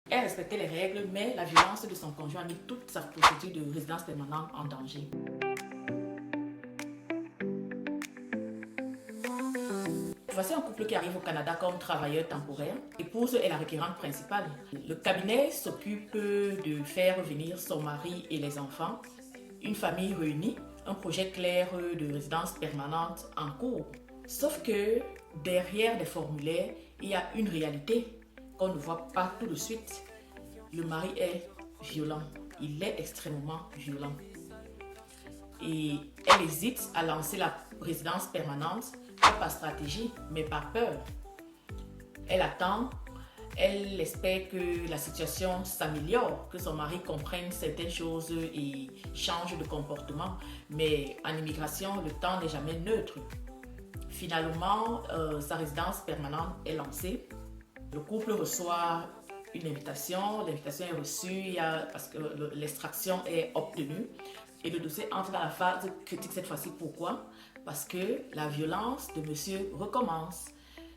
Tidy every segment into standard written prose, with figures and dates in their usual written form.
Elle respectait les règles, mais la violence de son conjoint a mis toute sa procédure de résidence permanente en danger. Voici un couple qui arrive au Canada comme travailleur temporaire. L'épouse est la requérante principale. Le cabinet s'occupe de faire revenir son mari et les enfants. Une famille réunie, un projet clair de résidence permanente en cours. Sauf que derrière les formulaires, il y a une réalité qu'on ne voit pas tout de suite. Le mari est violent. Il est extrêmement violent. Et elle hésite à lancer la résidence permanente, pas par stratégie, mais par peur. Elle attend, elle espère que la situation s'améliore, que son mari comprenne certaines choses et change de comportement. Mais en immigration, le temps n'est jamais neutre. Finalement, sa résidence permanente est lancée. Le couple reçoit une invitation, l'invitation est reçue parce que l'extraction est obtenue. Et le dossier entre dans la phase critique cette fois-ci. Pourquoi? Parce que la violence de monsieur recommence.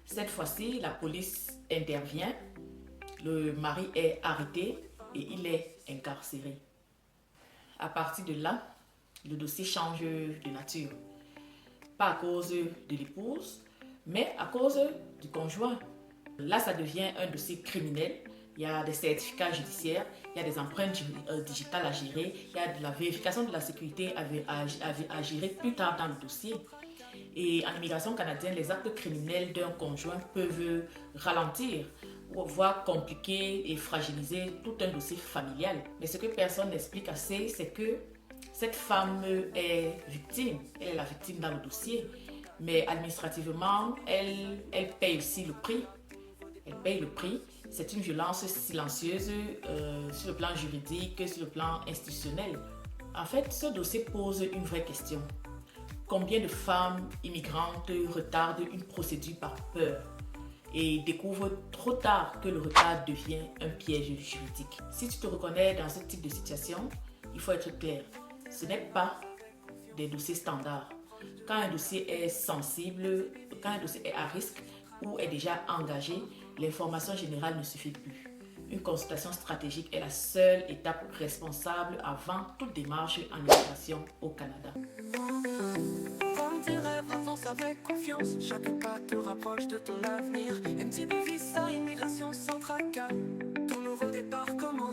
Cette fois-ci, la police intervient, le mari est arrêté et il est incarcéré. À partir de là, le dossier change de nature. Pas à cause de l'épouse, mais à cause du conjoint. Là, ça devient un dossier criminel. Il y a des certificats judiciaires, il y a des empreintes digitales à gérer, il y a de la vérification de la sécurité à gérer plus tard dans le dossier. Et en immigration canadienne, les actes criminels d'un conjoint peuvent ralentir, voire compliquer et fragiliser tout un dossier familial. Mais ce que personne n'explique assez, c'est que cette femme est victime. Elle est la victime dans le dossier. Mais administrativement, elle paye aussi le prix. Elle paye le prix. C'est une violence silencieuse sur le plan juridique, sur le plan institutionnel. En fait, ce dossier pose une vraie question. Combien de femmes immigrantes retardent une procédure par peur et découvrent trop tard que le retard devient un piège juridique? Si tu te reconnais dans ce type de situation, il faut être clair. Ce n'est pas des dossiers standards. Quand un dossier est sensible, quand un dossier est à risque ou est déjà engagé, l'information générale ne suffit plus. Une consultation stratégique est la seule étape responsable avant toute démarche en immigration au Canada. Tes rêves avancent avec confiance, chaque pas te rapproche de ton avenir. MTB Visa, immigration sans tracas, ton nouveau départ commence.